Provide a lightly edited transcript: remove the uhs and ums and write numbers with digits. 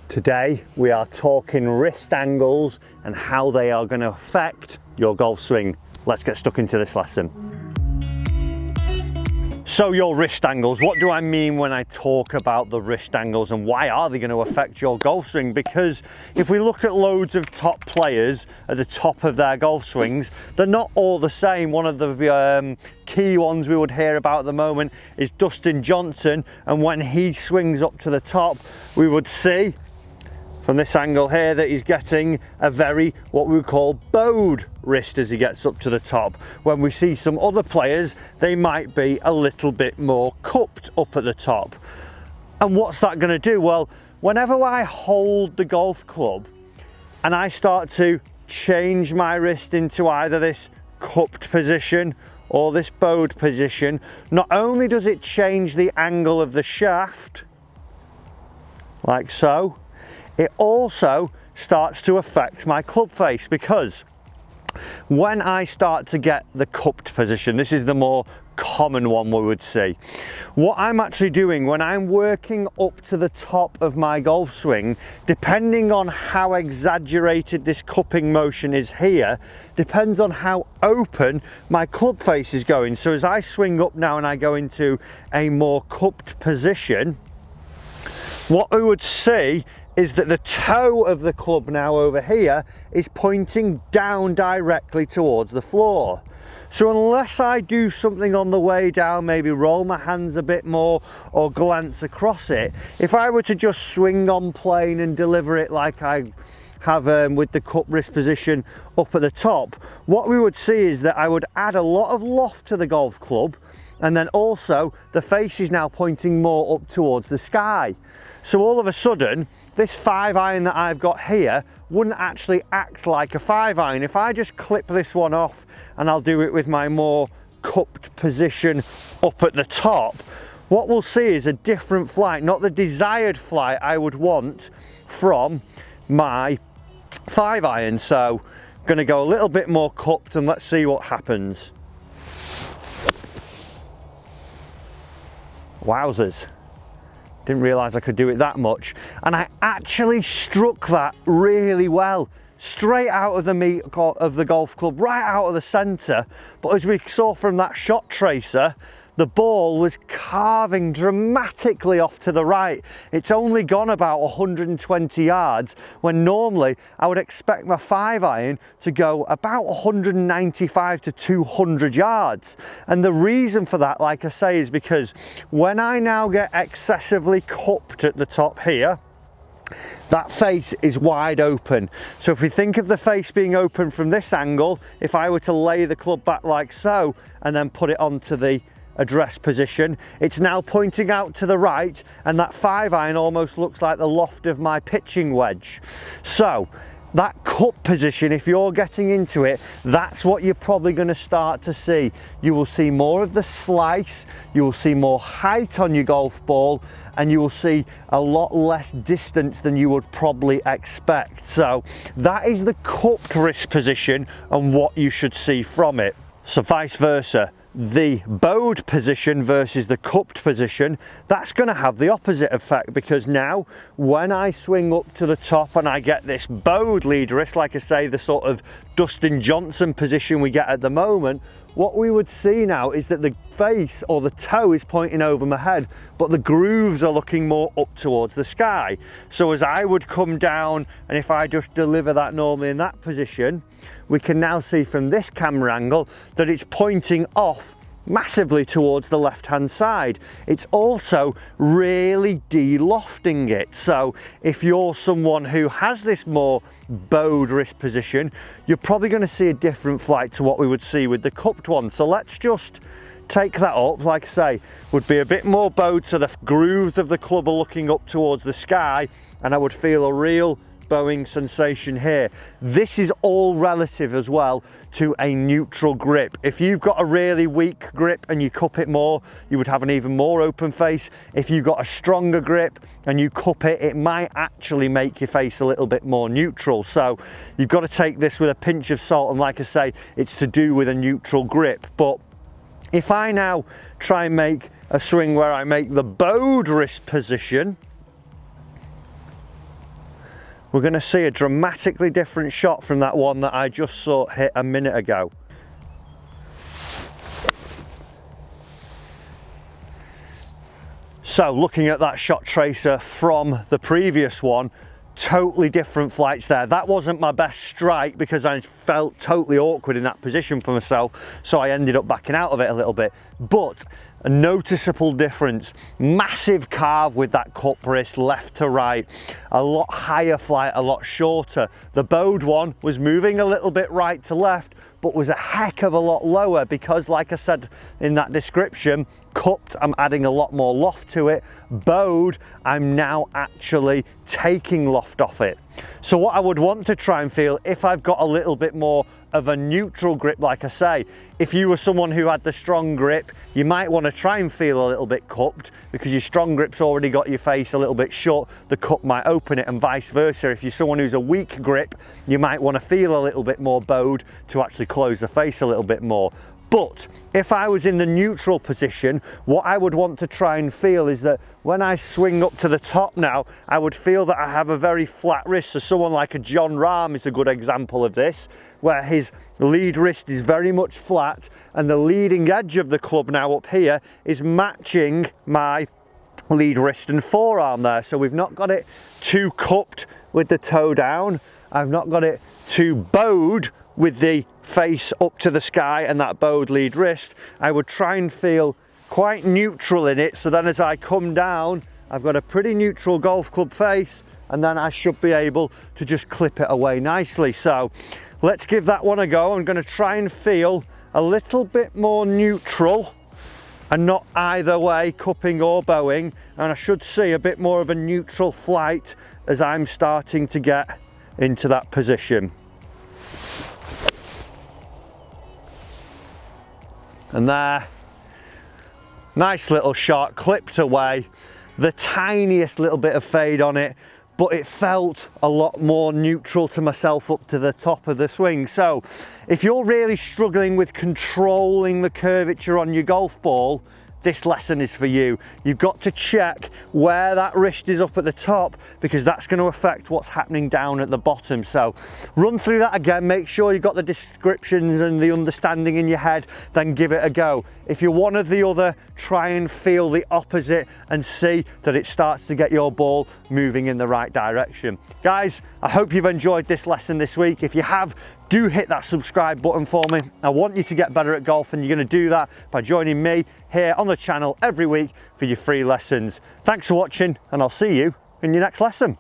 Today we are talking wrist angles and how they are going to affect your golf swing. Let's get stuck into this lesson. So your wrist angles, what do I mean when I talk about the wrist angles and why are they going to affect your golf swing? Because if we look at loads of top players at the top of their golf swings, they're not all the same. One of the key ones we would hear about at the moment is Dustin Johnson, and when he swings up to the top, we would see from this angle here that he's getting a very, what we would call, bowed wrist as he gets up to the top. When we see some other players, they might be a little bit more cupped up at the top. And what's that going to do? Well, whenever I hold the golf club and I start to change my wrist into either this cupped position or this bowed position, not only does it change the angle of the shaft, like so, it also starts to affect my club face, because when I start to get the cupped position, this is the more common one we would see. What I'm actually doing when I'm working up to the top of my golf swing, depending on how exaggerated this cupping motion is here, depends on how open my club face is going. So as I swing up now and I go into a more cupped position, what we would see is that the toe of the club now over here is pointing down directly towards the floor. So unless I do something on the way down, maybe roll my hands a bit more or glance across it, if I were to just swing on plane and deliver it like I have with the cup wrist position up at the top, what we would see is that I would add a lot of loft to the golf club, and then also the face is now pointing more up towards the sky. So all of a sudden, this 5-iron that I've got here wouldn't actually act like a 5-iron. If I just clip this one off and I'll do it with my more cupped position up at the top, what we'll see is a different flight, not the desired flight I would want from my 5-iron. So I'm going to go a little bit more cupped and let's see what happens. Wowzers. Didn't realise I could do it that much, and I actually struck that really well, straight out of the meat of the golf club, right out of the centre. But as we saw from that shot tracer, the ball was carving dramatically off to the right. It's only gone about 120 yards, when normally I would expect my 5-iron to go about 195 to 200 yards. And the reason for that, like I say, is because when I now get excessively cupped at the top here, that face is wide open. So if we think of the face being open from this angle, if I were to lay the club back like so and then put it onto the address position, it's now pointing out to the right, and that 5-iron almost looks like the loft of my pitching wedge. So that cup position, if you're getting into it, that's what you're probably going to start to see. You will see more of the slice, you will see more height on your golf ball, and you will see a lot less distance than you would probably expect. So that is the cupped wrist position and what you should see from it. So vice versa, the bowed position versus the cupped position, that's going to have the opposite effect, because now when I swing up to the top and I get this bowed lead wrist, like I say, the sort of Dustin Johnson position we get at the moment, what we would see now is that the face or the toe is pointing over my head, but the grooves are looking more up towards the sky. So as I would come down, and if I just deliver that normally in that position, we can now see from this camera angle that it's pointing off massively towards the left hand side. It's also really de-lofting it. So if you're someone who has this more bowed wrist position, you're probably going to see a different flight to what we would see with the cupped one. So let's just take that up. Like I say, would be a bit more bowed, so the grooves of the club are looking up towards the sky, and I would feel a real bowing sensation here. This is all relative as well to a neutral grip. If you've got a really weak grip and you cup it more, you would have an even more open face. If you've got a stronger grip and you cup it, it might actually make your face a little bit more neutral. So you've got to take this with a pinch of salt, and like I say, it's to do with a neutral grip. But if I now try and make a swing where I make the bowed wrist position, we're going to see a dramatically different shot from that one that I just saw hit a minute ago. So looking at that shot tracer from the previous one, totally different flights there. That wasn't my best strike because I felt totally awkward in that position for myself, so I ended up backing out of it a little bit. But a noticeable difference, massive carve with that cup wrist left to right, a lot higher flight, a lot shorter. The bowed one was moving a little bit right to left, but was a heck of a lot lower because, like I said in that description, cupped, I'm adding a lot more loft to it. Bowed, I'm now actually taking loft off it. So what I would want to try and feel, if I've got a little bit more of a neutral grip, like I say, if you were someone who had the strong grip, you might want to try and feel a little bit cupped because your strong grip's already got your face a little bit shut, the cup might open it, and vice versa. If you're someone who's a weak grip, you might want to feel a little bit more bowed to actually close the face a little bit more. But if I was in the neutral position, what I would want to try and feel is that when I swing up to the top now, I would feel that I have a very flat wrist. So someone like a John Rahm is a good example of this, where his lead wrist is very much flat and the leading edge of the club now up here is matching my lead wrist and forearm there. So we've not got it too cupped with the toe down. I've not got it too bowed with the face up to the sky and that bowed lead wrist. I would try and feel quite neutral in it, so then as I come down, I've got a pretty neutral golf club face, and then I should be able to just clip it away nicely. So let's give that one a go. I'm going to try and feel a little bit more neutral and not either way cupping or bowing, and I should see a bit more of a neutral flight as I'm starting to get into that position. And there, nice little shot, clipped away, the tiniest little bit of fade on it, but it felt a lot more neutral to myself up to the top of the swing. So if you're really struggling with controlling the curvature on your golf ball, this lesson is for you. You've got to check where that wrist is up at the top, because that's going to affect what's happening down at the bottom. So run through that again, make sure you've got the descriptions and the understanding in your head, then give it a go. If you're one or the other, try and feel the opposite and see that it starts to get your ball moving in the right direction. Guys, I hope you've enjoyed this lesson this week. If you have, do hit that subscribe button for me. I want you to get better at golf, and you're going to do that by joining me here on the channel every week for your free lessons. Thanks for watching, and I'll see you in your next lesson.